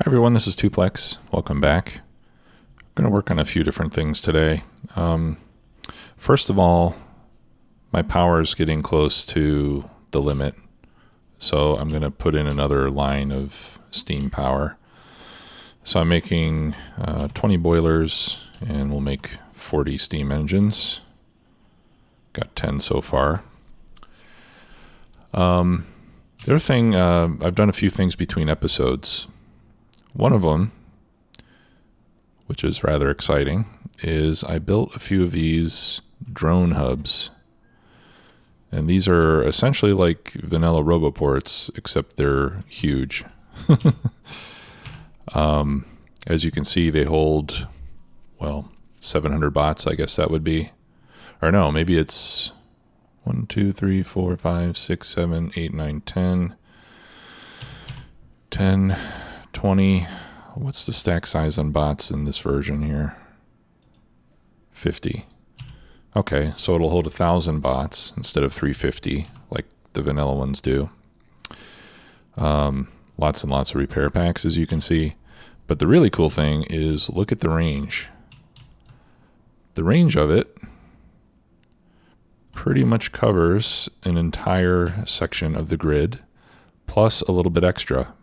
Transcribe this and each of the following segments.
Hi everyone, this is Tuplex. Welcome back. I'm going to work on a few different things today. First of all, my power is getting close to the limit, so I'm going to put in another line of steam power. So I'm making 20 boilers, and we'll make 40 steam engines. Got 10 so far. The other thing, I've done a few things between episodes. One of them, which is rather exciting, is I built a few of these drone hubs. And these are essentially like vanilla roboports, except they're huge. As you can see, they hold, 700 bots, I guess that would be. Or no, maybe it's 1, 2, 3, 4, 5, 6, 7, 8, 9, 10. 10, 20. What's the stack size on bots in this version here? 50. Okay, so it'll hold 1,000 bots instead of 350 like the vanilla ones do. Lots and lots of repair packs, as you can see. But the really cool thing is look at the range. The range of it pretty much covers an entire section of the grid, plus a little bit extra.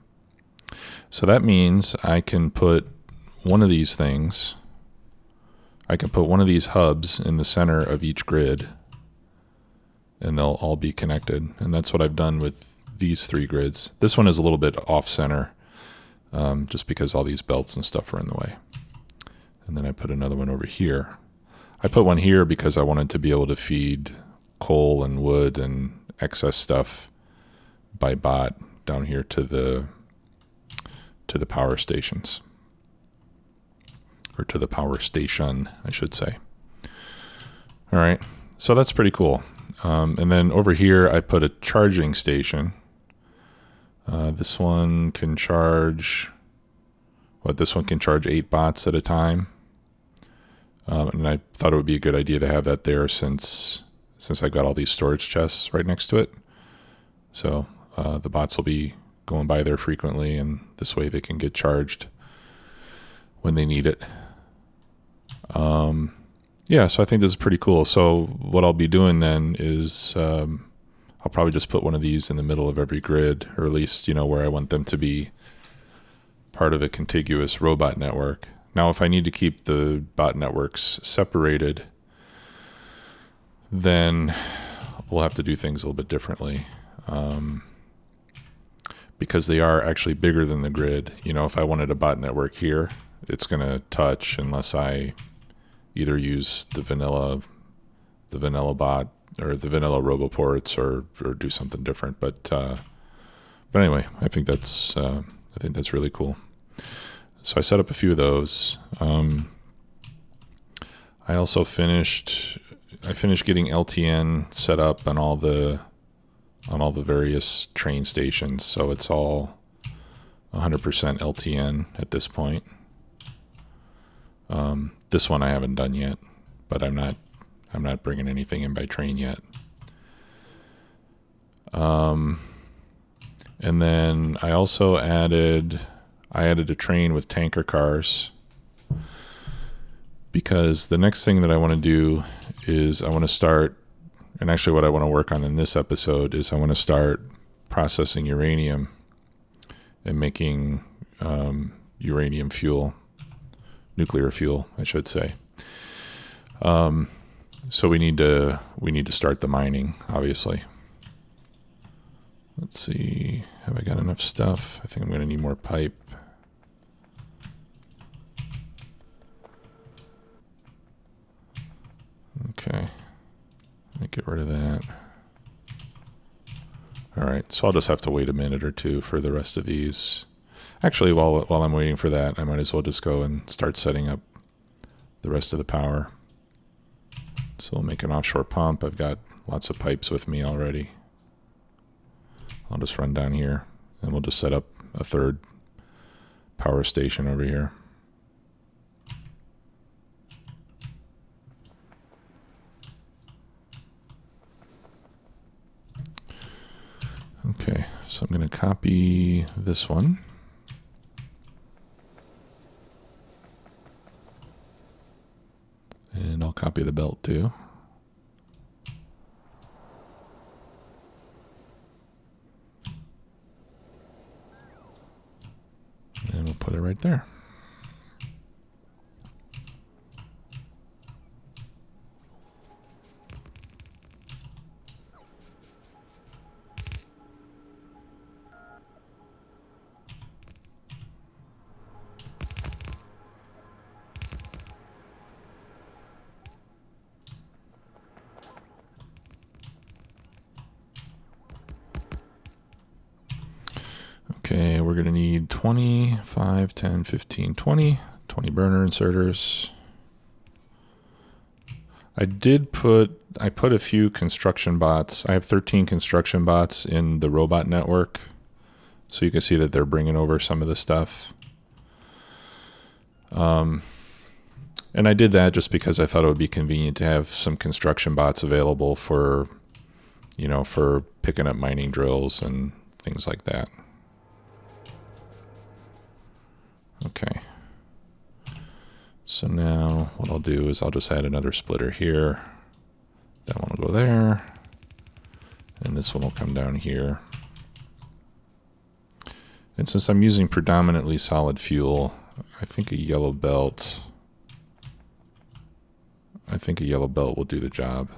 So that means I can put one of these things, I can put one of these hubs in the center of each grid, and they'll all be connected. And that's what I've done with these 3 grids. This one is a little bit off center, just because all these belts and stuff are in the way. And then I put another one over here. I put one here because I wanted to be able to feed coal and wood and excess stuff by bot down here to the power stations, or to the power station, I should say. All right, so that's pretty cool. And then over here, I put a charging station. This one can charge, this one can charge 8 bots at a time. And I thought it would be a good idea to have that there since I've got all these storage chests right next to it. So the bots will be going by there frequently, and this way they can get charged when they need it. So I think this is pretty cool. So what I'll be doing then is I'll probably just put one of these in the middle of every grid, or at least, where I want them to be part of a contiguous robot network. Now, if I need to keep the bot networks separated, then we'll have to do things a little bit differently. Because they are actually bigger than the grid. If I wanted a bot network here, it's going to touch unless I either use the vanilla bot or the vanilla roboports, or do something different. But anyway, I think that's really cool. So I set up a few of those. I also finished getting LTN set up on all the various train stations, so it's all 100% LTN at this point. This one I haven't done yet, but I'm not bringing anything in by train yet. And then I also added a train with tanker cars, because the next thing that I want to do is I want to start. And actually what I want to work on in this episode is I want to start processing uranium and making uranium fuel, nuclear fuel, I should say. So we need to start the mining, obviously. Let's see, have I got enough stuff? I think I'm going to need more pipe. Okay. Let me get rid of that. All right, so I'll just have to wait a minute or two for the rest of these. Actually, while I'm waiting for that, I might as well just go and start setting up the rest of the power. So we'll make an offshore pump. I've got lots of pipes with me already. I'll just run down here, and we'll just set up a 3rd power station over here. Okay, so I'm going to copy this one. copy the belt too. And we'll put it right there. Okay, we're going to need 20, 5, 10, 15, 20 burner inserters. I put a few construction bots. I have 13 construction bots in the robot network. So you can see that they're bringing over some of the stuff. And I did that just because I thought it would be convenient to have some construction bots available for, for picking up mining drills and things like that. Okay. So now what I'll do is I'll just add another splitter here. That one will go there. And this one will come down here. And since I'm using predominantly solid fuel, I think a yellow belt will do the job.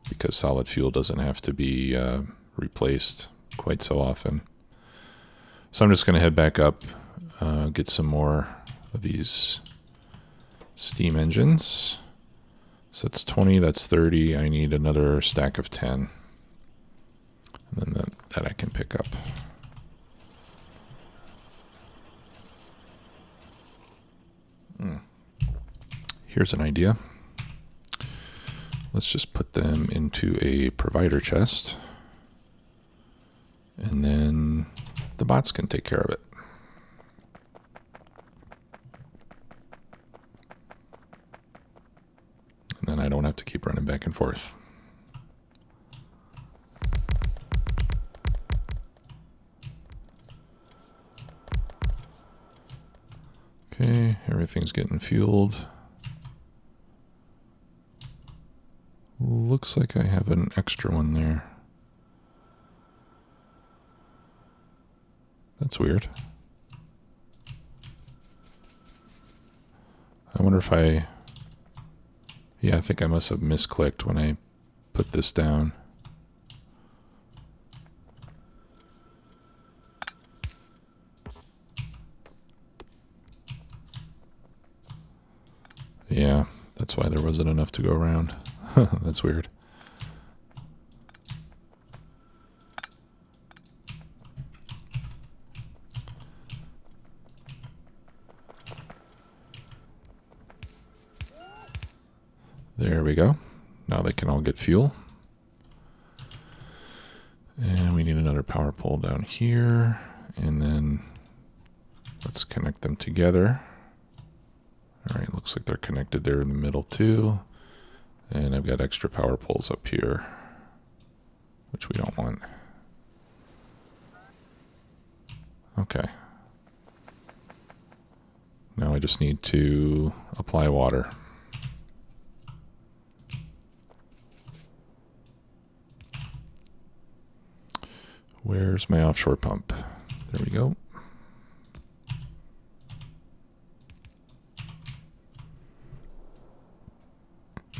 Because solid fuel doesn't have to be replaced quite so often. So I'm just going to head back up, get some more of these steam engines. So that's 20, that's 30. I need another stack of 10. And then that I can pick up. Here's an idea. Let's just put them into a provider chest. And then the bots can take care of it. And then I don't have to keep running back and forth. Okay, everything's getting fueled. Looks like I have an extra one there. That's weird. I wonder if yeah, I think I must have misclicked when I put this down. Yeah, that's why there wasn't enough to go around. That's weird. There we go. Now they can all get fuel. And we need another power pole down here. And then let's connect them together. All right, looks like they're connected there in the middle too. And I've got extra power poles up here, which we don't want. Okay. Now I just need to apply water. Where's my offshore pump? There we go.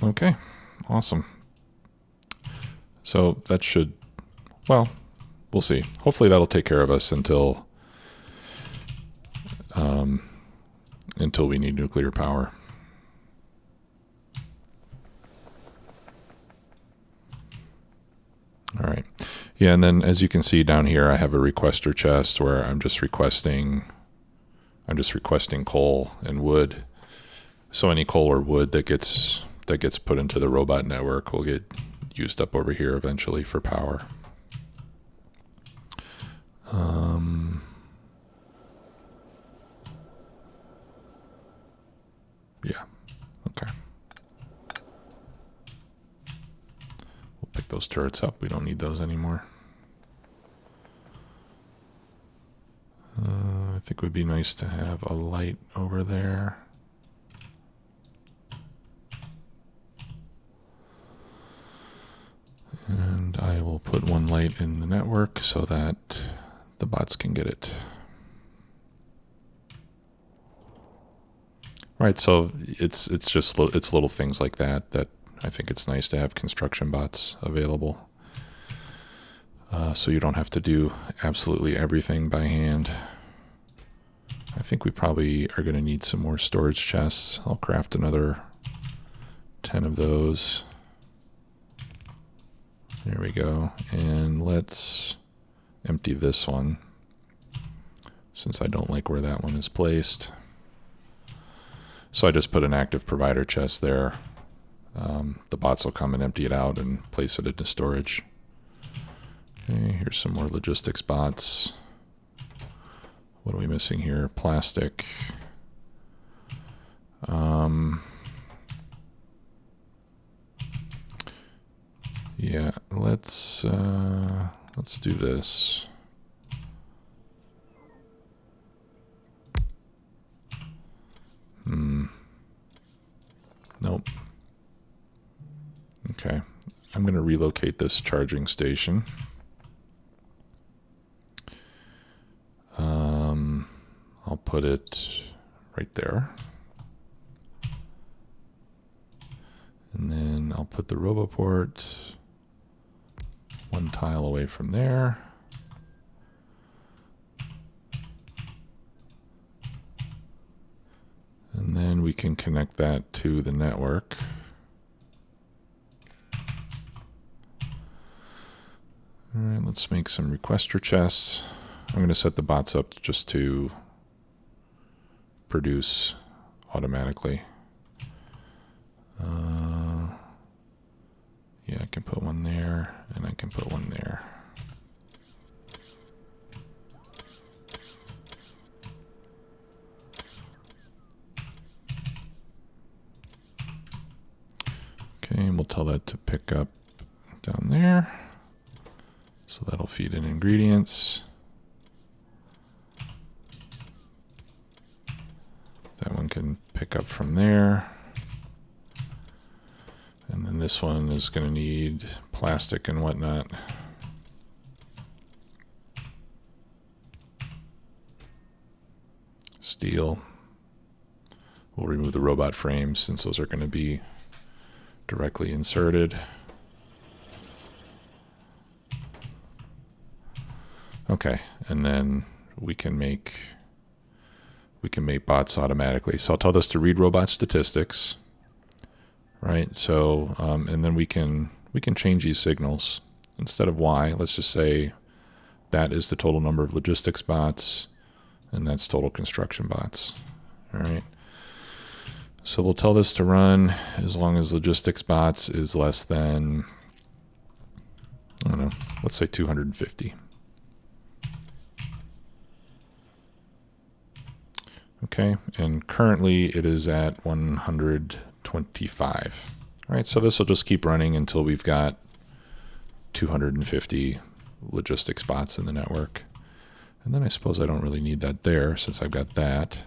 Okay, awesome. So that should, well, we'll see. Hopefully that'll take care of us until we need nuclear power. All right. Yeah, and then as you can see down here, I have a requester chest where I'm just requesting coal and wood. So any coal or wood that gets put into the robot network will get used up over here eventually for power. Yeah, okay. We'll pick those turrets up. We don't need those anymore. I think it would be nice to have a light over there. we'll put one light in the network so that the bots can get it. Right, so it's just little things like that that I think it's nice to have construction bots available, so you don't have to do absolutely everything by hand. I think we probably are going to need some more storage chests. I'll craft another 10 of those. There we go. And let's empty this one, since I don't like where that one is placed. So I just put an active provider chest there. The bots will come and empty it out and place it into storage. Okay, here's some more logistics bots. What are we missing here? Plastic. Yeah, let's do this. Nope. Okay, I'm going to relocate this charging station. I'll put it right there. And then I'll put the RoboPort one tile away from there. And then we can connect that to the network. All right, let's make some requester chests. I'm going to set the bots up just to produce automatically. Yeah, I can put one there, and I can put one there. Okay, and we'll tell that to pick up down there. So that'll feed in ingredients. That one can pick up from there. And then this one is going to need plastic and whatnot. Steel. We'll remove the robot frames since those are going to be directly inserted. Okay, and then we can make bots automatically. So I'll tell this to read robot statistics, right? So and then we can change these signals. Instead of Y, let's just say that is the total number of logistics bots, and that's total construction bots. All right. So we'll tell this to run as long as logistics bots is less than, I don't know, let's say 250. Okay, and currently it is at 125. All right, so this will just keep running until we've got 250 logistics bots in the network. And then I suppose I don't really need that there since I've got that.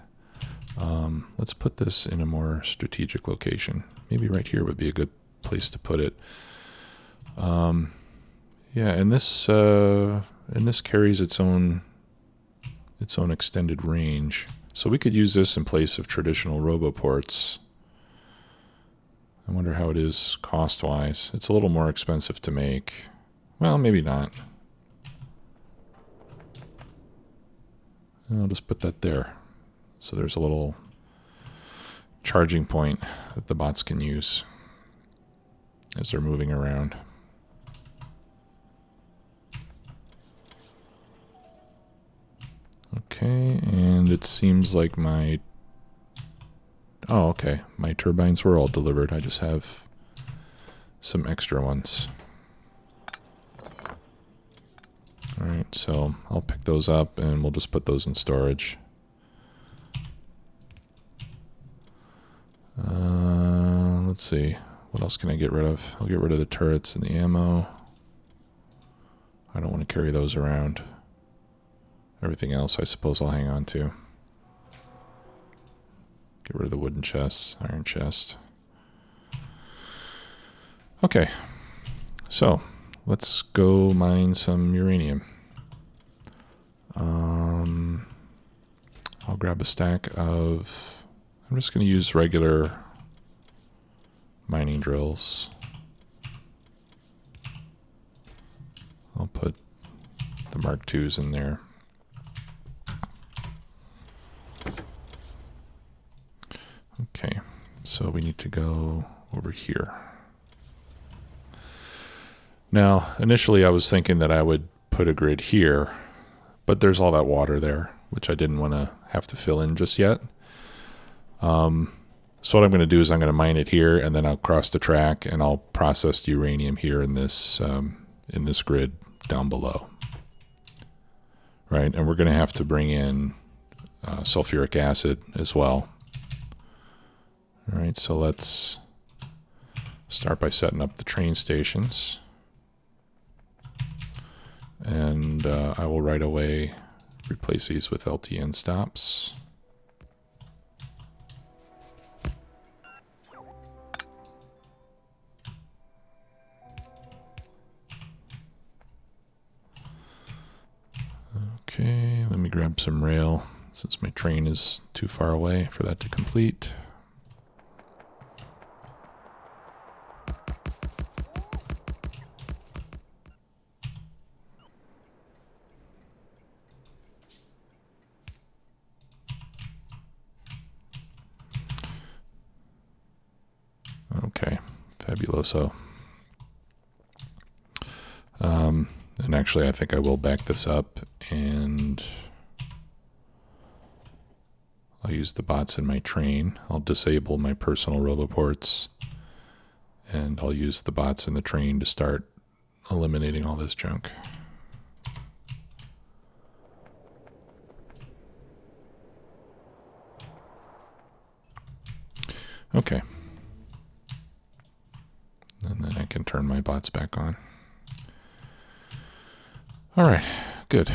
Let's put this in a more strategic location. Maybe right here would be a good place to put it. Yeah, and this carries its own extended range. So we could use this in place of traditional RoboPorts. I wonder how it is cost-wise. It's a little more expensive to make. Well, maybe not. I'll just put that there. So there's a little charging point that the bots can use as they're moving around. Okay, and it seems like my turbines were all delivered. I just have some extra ones. All right, so I'll pick those up and we'll just put those in storage. Let's see, what else can I get rid of? I'll get rid of the turrets and the ammo. I don't want to carry those around. Everything else I suppose I'll hang on to. Get rid of the wooden chests, iron chest. Okay, so let's go mine some uranium. I'll grab a stack of, I'm just going to use regular mining drills. I'll put the Mark IIs in there. Okay, so we need to go over here. Now, initially I was thinking that I would put a grid here, but there's all that water there, which I didn't want to have to fill in just yet. So what I'm going to do is I'm going to mine it here, and then I'll cross the track, and I'll process uranium here in this grid down below. Right, and we're going to have to bring in sulfuric acid as well. All right, so let's start by setting up the train stations. And I will right away replace these with LTN stops. Okay, let me grab some rail since my train is too far away for that to complete. Okay, fabuloso. And actually, I think I will back this up, and I'll use the bots in my train. I'll disable my personal roboports, and I'll use the bots in the train to start eliminating all this junk. Okay. And then I can turn my bots back on. All right, good.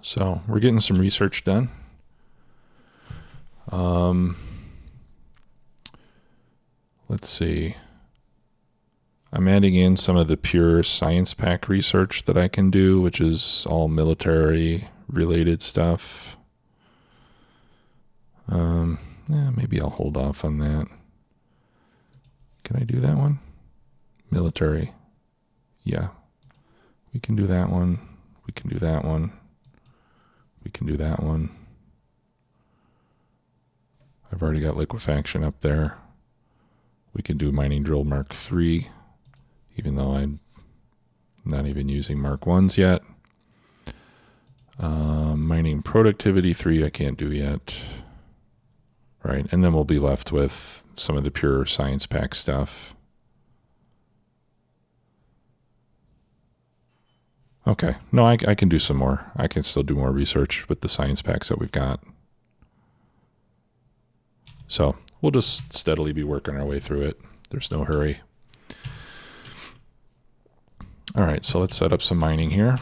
So we're getting some research done. Let's see. I'm adding in some of the pure science pack research that I can do, which is all military related stuff. Maybe I'll hold off on that. Can I do that one? Military. Yeah. We can do that one. We can do that one. We can do that one. I've already got liquefaction up there. We can do mining drill Mark III, even though I'm not even using Mark 1s yet. Mining productivity 3 I can't do yet. Right, and then we'll be left with some of the pure science pack stuff. Okay, no, I can do some more. I can still do more research with the science packs that we've got. So we'll just steadily be working our way through it. There's no hurry. All right, so let's set up some mining here.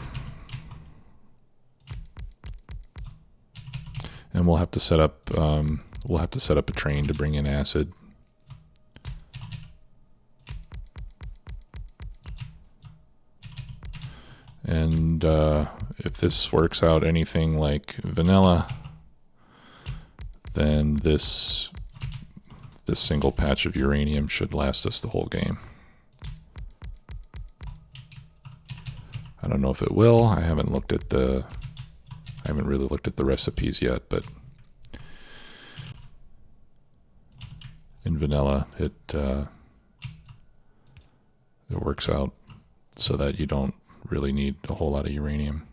And we'll have to set up a train to bring in acid. And if this works out anything like vanilla, then this single patch of uranium should last us the whole game. I don't know if it will. I haven't really looked at the recipes yet, but in vanilla it works out so that you don't really need a whole lot of uranium.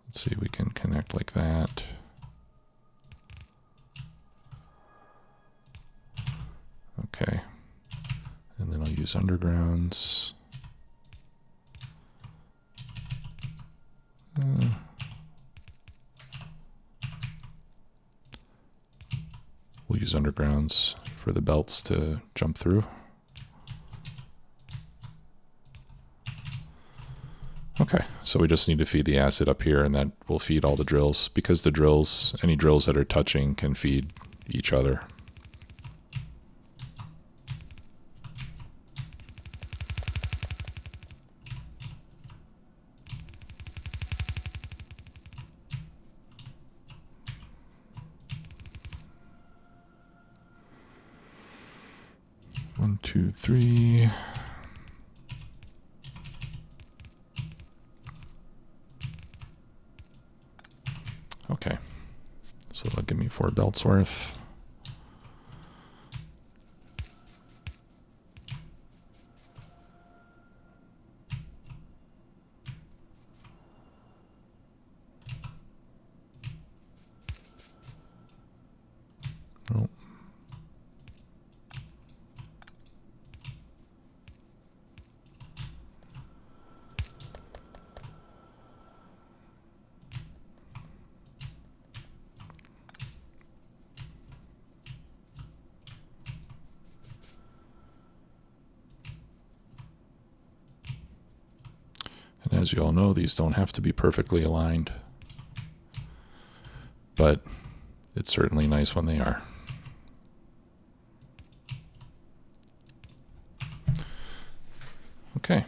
Let's see, we can connect like that. Okay, and then I'll use undergrounds. We'll use undergrounds for the belts to jump through. Okay, so we just need to feed the acid up here, and that will feed all the drills, because the drills, any drills that are touching can feed each other. 1, 2, 3. Okay, so that'll give me 4 belts worth. Oh. And as you all know, these don't have to be perfectly aligned, but it's certainly nice when they are. Okay.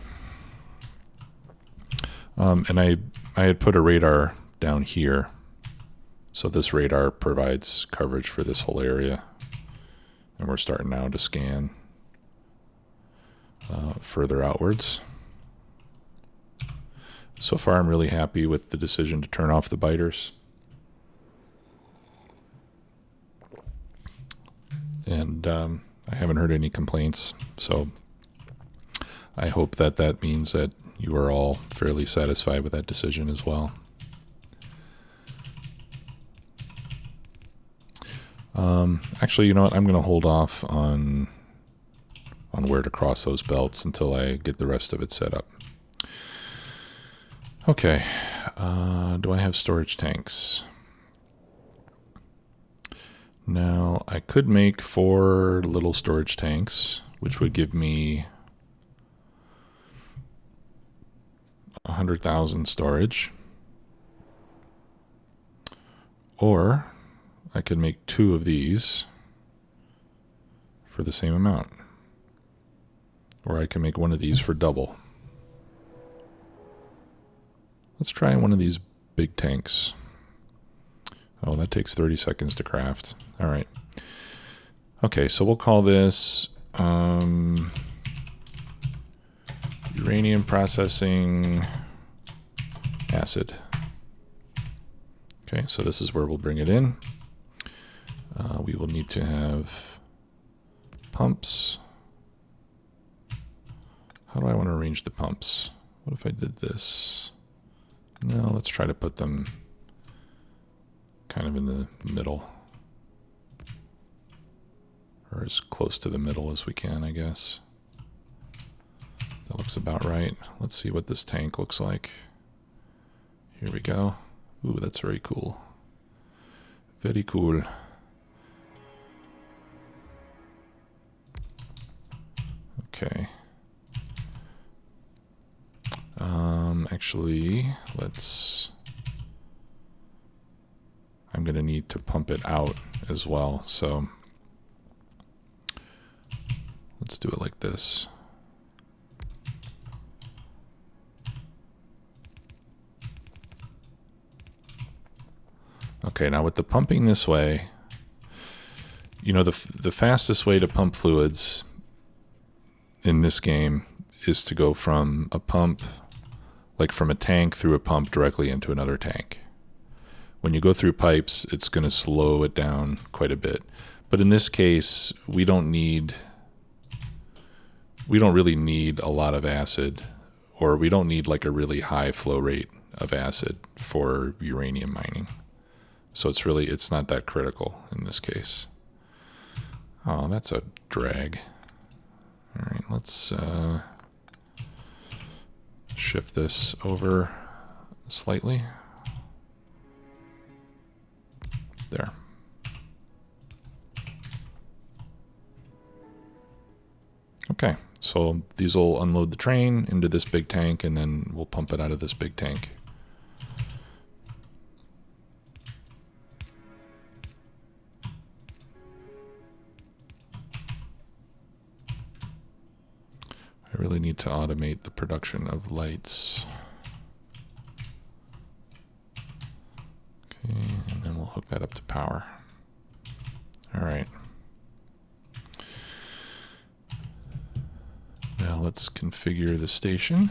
And I had put a radar down here, so this radar provides coverage for this whole area, and we're starting now to scan further outwards. So far, I'm really happy with the decision to turn off the biters. And I haven't heard any complaints, so I hope that that means that you are all fairly satisfied with that decision as well. Actually, you know what? I'm going to hold off on where to cross those belts until I get the rest of it set up. Okay, do I have storage tanks? Now, I could make 4 little storage tanks, which would give me 100,000 storage. Or I could make 2 of these for the same amount. Or I can make 1 of these for double. Let's try one of these big tanks. Oh, that takes 30 seconds to craft. All right. Okay, so we'll call this uranium processing acid. Okay, so this is where we'll bring it in. We will need to have pumps. How do I want to arrange the pumps? What if I did this? No, let's try to put them kind of in the middle, or as close to the middle as we can, I guess. That looks about right. Let's see what this tank looks like. Here we go. Ooh, that's very cool. Very cool. Okay. Actually, I'm going to need to pump it out as well, so let's do it like this. Okay, now with the pumping this way, you know, the fastest way to pump fluids in this game is to go from a pump, like from a tank through a pump directly into another tank. When you go through pipes, it's going to slow it down quite a bit. But in this case, we don't really need a lot of acid, or we don't need like a really high flow rate of acid for uranium mining. So it's not that critical in this case. Oh, that's a drag. All right, let's shift this over slightly. There. Okay, so these will unload the train into this big tank, and then we'll pump it out of this big tank. I really need to automate the production of lights. Okay, and then we'll hook that up to power. All right. Now let's configure the station.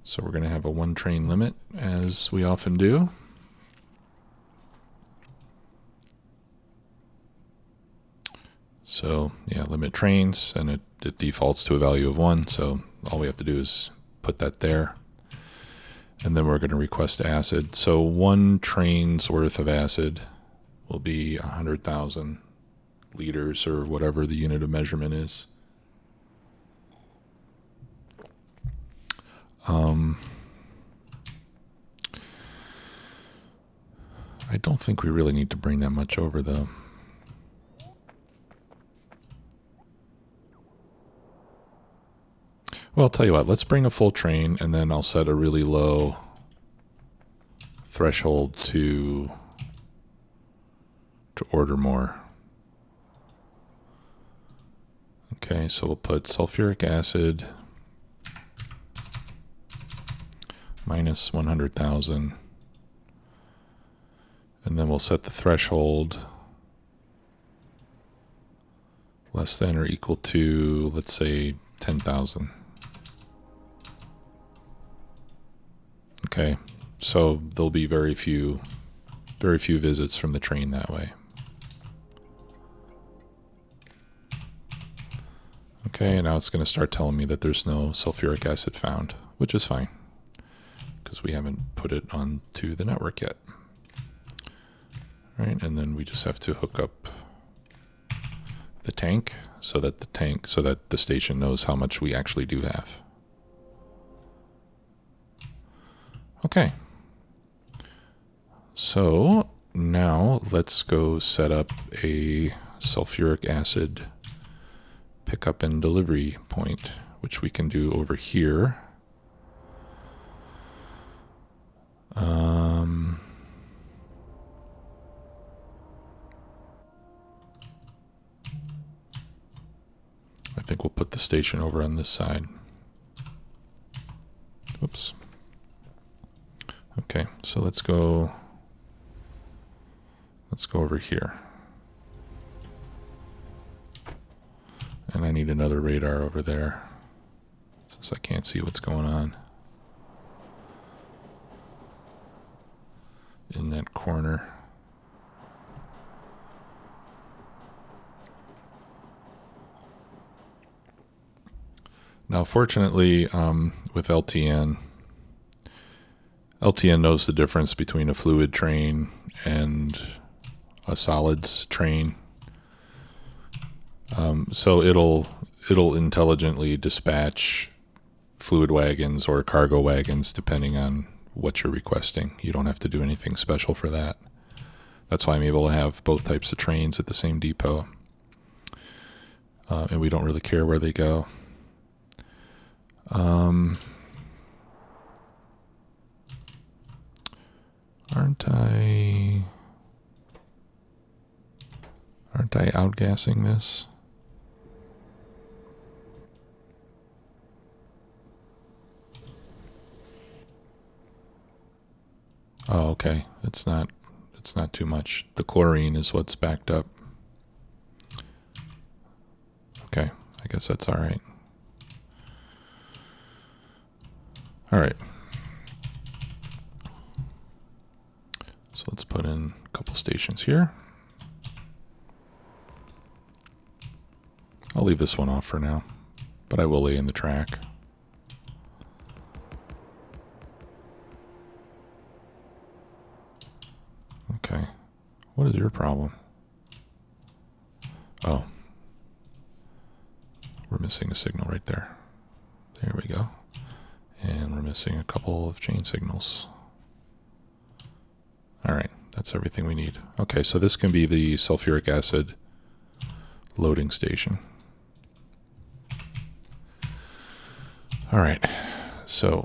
So we're going to have a 1 train limit, as we often do. So yeah, limit trains, and it defaults to a value of 1, so all we have to do is put that there. And then we're going to request acid. So 1 train's worth of acid will be 100,000 liters, or whatever the unit of measurement is. I don't think we really need to bring that much over, though. Well, I'll tell you what, let's bring a full train, and then I'll set a really low threshold to order more. Okay, so we'll put sulfuric acid minus 100,000, and then we'll set the threshold less than or equal to, let's say, 10,000. Okay, so there'll be very few visits from the train that way. Okay, and now it's going to start telling me that there's no sulfuric acid found, which is fine, because we haven't put it onto the network yet. All right, and then we just have to hook up the tank so that the station knows how much we actually do have. Okay. So now let's go set up a sulfuric acid pickup and delivery point, which we can do over here. I think we'll put the station over on this side. Oops. Okay, so let's go over here. And I need another radar over there, since I can't see what's going on in that corner. Now, fortunately, with LTN knows the difference between a fluid train and a solids train. So it'll intelligently dispatch fluid wagons or cargo wagons depending on what you're requesting. You don't have to do anything special for that. That's why I'm able to have both types of trains at the same depot. And we don't really care where they go. Aren't I outgassing this? Oh, okay. It's not too much. The chlorine is what's backed up. Okay, I guess that's all right. All right. So let's put in a couple stations here. I'll leave this one off for now, but I will lay in the track. Okay. What is your problem? Oh. We're missing a signal right there. There we go. And we're missing a couple of chain signals. All right, that's everything we need. Okay, so this can be the sulfuric acid loading station. All right, so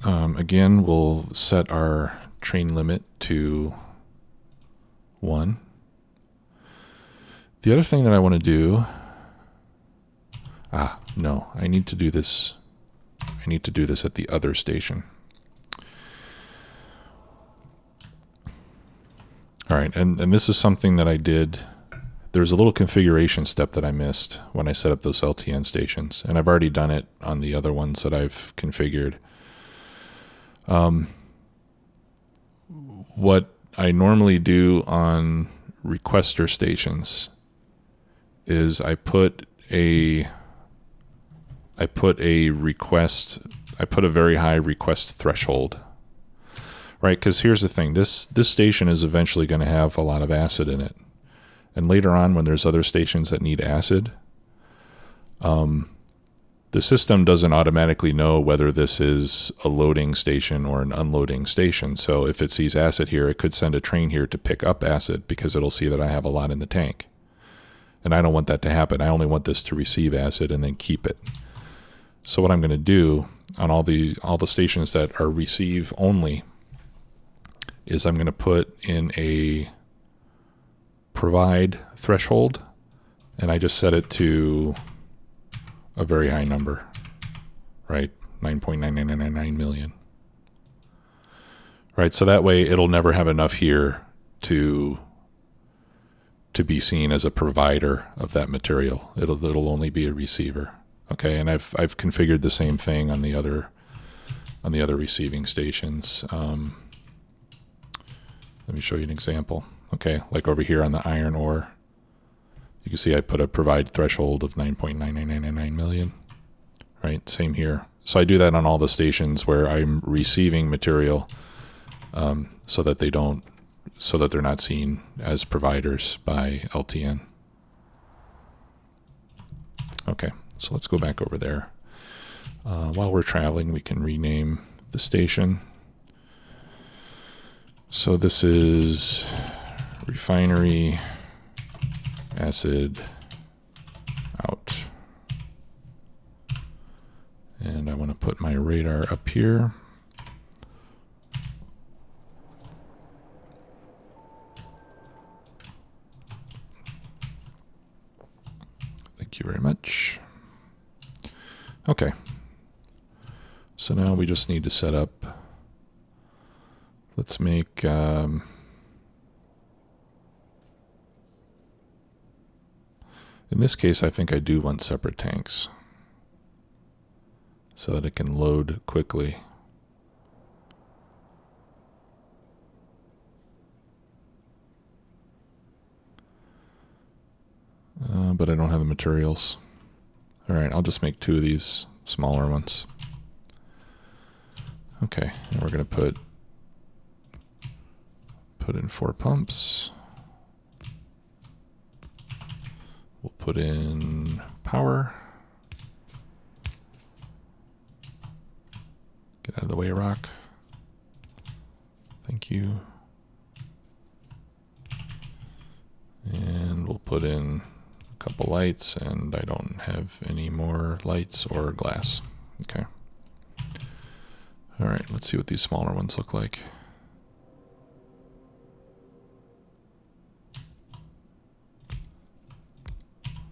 again, we'll set our train limit to 1. The other thing that I want to do, no, I need to do this. I need to do this at the other station. All right, and this is something that I did there's a little configuration step that I missed when I set up those LTN stations, and I've already done it on the other ones that I've configured. What I normally do on requester stations is I put a very high request threshold, right? Because here's the thing, this station is eventually going to have a lot of acid in it. And later on, when there's other stations that need acid, the system doesn't automatically know whether this is a loading station or an unloading station. So if it sees acid here, it could send a train here to pick up acid because it'll see that I have a lot in the tank. And I don't want that to happen. I only want this to receive acid and then keep it. So what I'm going to do on all the stations that are receive only is I'm going to put in a provide threshold, and I just set it to a very high number, right? 9.9999 million. Right, so that way it'll never have enough here to be seen as a provider of that material. It'll only be a receiver. Okay, and I've configured the same thing on the other receiving stations. Let me show you an example. Okay, like over here on the iron ore, you can see I put a provide threshold of 9.9999 million. Right, same here. So I do that on all the stations where I'm receiving material, so that they're not seen as providers by LTN. Okay, so let's go back over there. While we're traveling, we can rename the station. So this is refinery acid out. And I want to put my radar up here. Thank you very much. Okay. So now we just need to set up, let's make, in this case, I think I do want separate tanks so that it can load quickly. But I don't have the materials. All right, I'll just make 2 of these smaller ones. Okay, and we're going to put in 4 pumps. We'll put in power. Get out of the way, rock. Thank you. And we'll put in a couple lights, and I don't have any more lights or glass. Okay. All right, let's see what these smaller ones look like.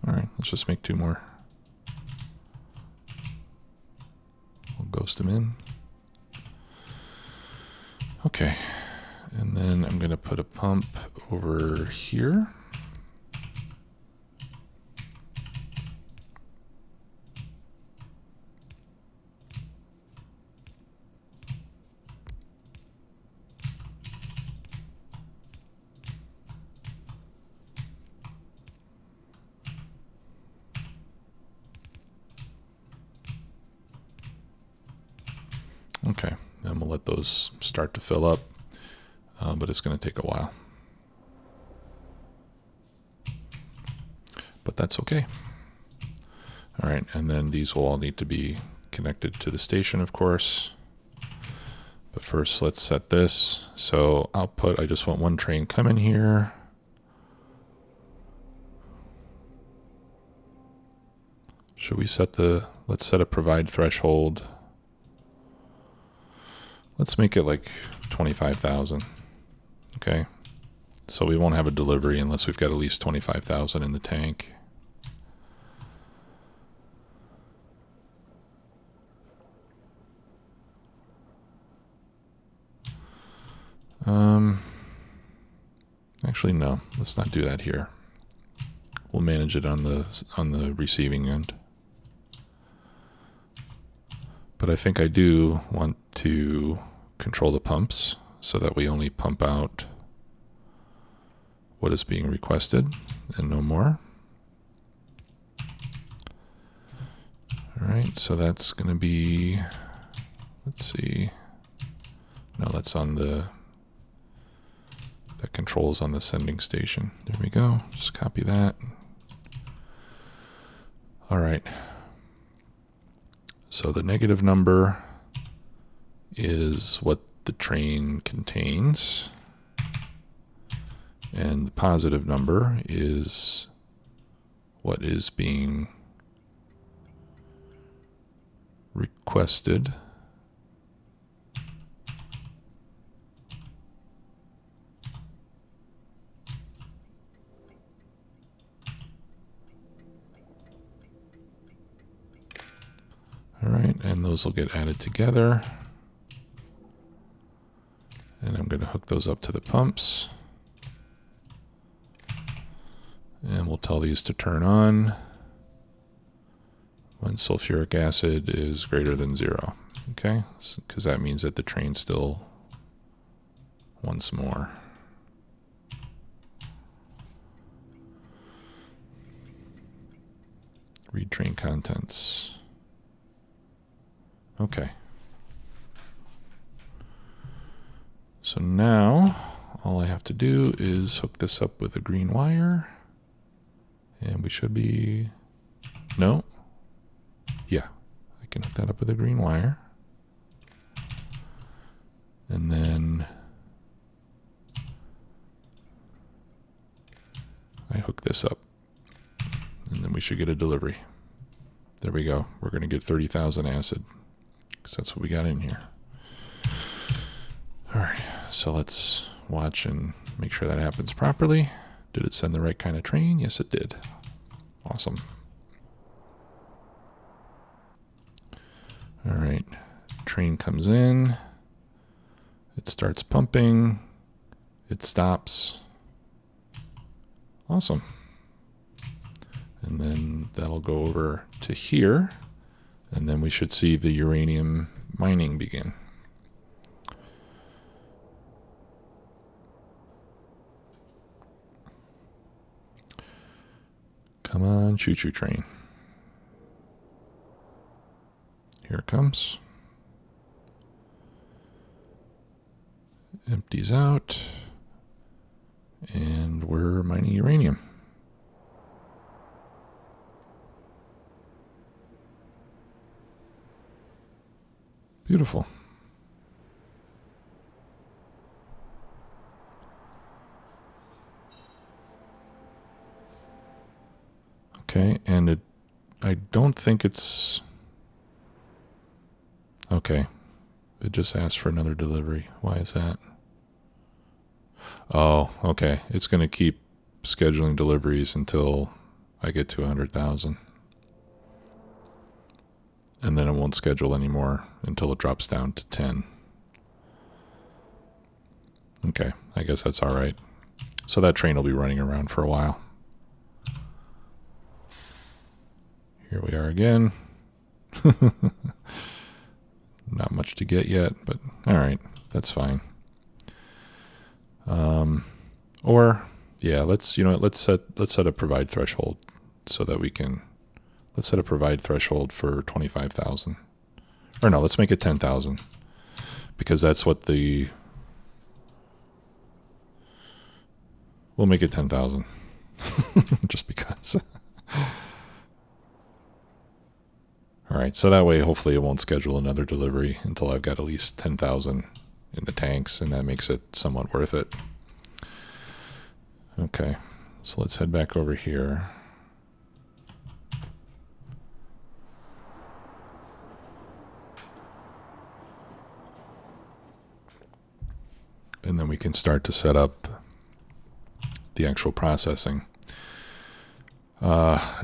All right, let's just make 2 more. We'll ghost them in. Okay, and then I'm going to put a pump over here. Okay, and we'll let those start to fill up, but it's going to take a while. But that's okay. All right, and then these will all need to be connected to the station, of course. But first, let's set this. So output, I just want 1 train coming here. Should we set let's set a provide threshold. Let's make it like 25,000. Okay. So we won't have a delivery unless we've got at least 25,000 in the tank. Actually, no, let's not do that here. we'll manage it on the receiving end. But I think I do want to control the pumps so that we only pump out what is being requested and no more. All right, so that's going to be, let's see, no, that's on the, that controls on the sending station. There we go, just copy that. All right, so the negative number is what the train contains, and the positive number is what is being requested. All right, and those will get added together. And I'm going to hook those up to the pumps. And we'll tell these to turn on when sulfuric acid is greater than 0. Okay, because that means that the train still wants more. Read train contents. Okay. So now all I have to do is hook this up with a green wire. And we should be, no. Yeah, I can hook that up with a green wire. And then I hook this up. And then we should get a delivery. There we go. We're going to get 30,000 acid because that's what we got in here. All right, so let's watch and make sure that happens properly. Did it send the right kind of train? Yes, it did. Awesome. All right, train comes in. It starts pumping. It stops. Awesome. And then that'll go over to here. And then we should see the uranium mining begin. Come on, choo-choo train. Here it comes. Empties out. And we're mining uranium. Beautiful. Okay, and I don't think it's, okay, it just asked for another delivery. Why is that? Oh, okay, it's going to keep scheduling deliveries until I get to 100,000. And then it won't schedule anymore until it drops down to 10. Okay, I guess that's all right. So that train will be running around for a while. Here we are again. Not much to get yet, but all right, that's fine. Or yeah, let's set a provide threshold so that we can, let's set a provide threshold for 25,000. Or no, let's make it 10,000 because that's what the, we'll make it 10,000 just because. All right, so that way hopefully it won't schedule another delivery until I've got at least 10,000 in the tanks, and that makes it somewhat worth it. Okay, so let's head back over here. And then we can start to set up the actual processing.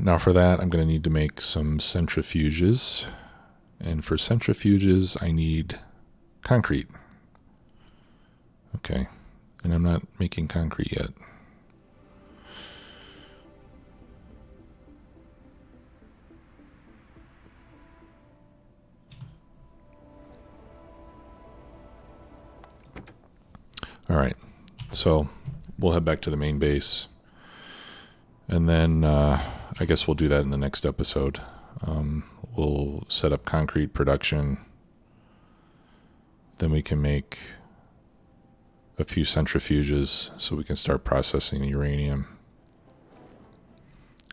Now for that, I'm going to need to make some centrifuges. And for centrifuges, I need concrete. Okay, and I'm not making concrete yet. All right, so we'll head back to the main base, and then I guess we'll do that in the next episode. We'll set up concrete production. Then we can make a few centrifuges so we can start processing the uranium.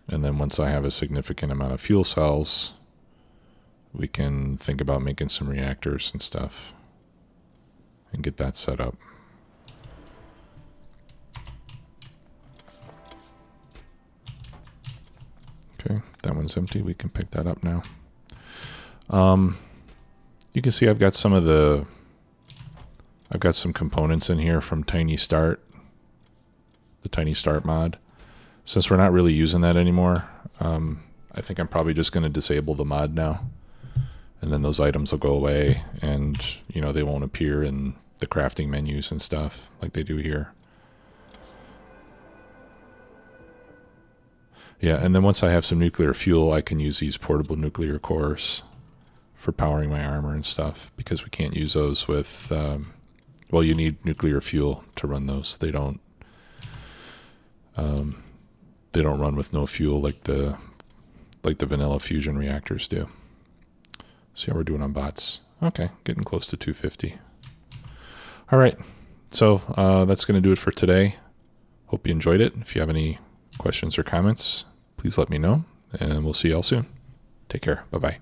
And then once I have a significant amount of fuel cells, we can think about making some reactors and stuff and get that set up. Okay, that one's empty. We can pick that up now. You can see I've got some components in here from TinyStart, the TinyStart mod. Since we're not really using that anymore, I think I'm probably just going to disable the mod now. And then those items will go away, and they won't appear in the crafting menus and stuff like they do here. Yeah, and then once I have some nuclear fuel, I can use these portable nuclear cores for powering my armor and stuff, because we can't use those with, well, you need nuclear fuel to run those. They don't run with no fuel like the vanilla fusion reactors do. See how we're doing on bots. Okay, getting close to 250. All right, so that's going to do it for today. Hope you enjoyed it. If you have any questions or comments, please let me know, and we'll see y'all soon. Take care. Bye-bye.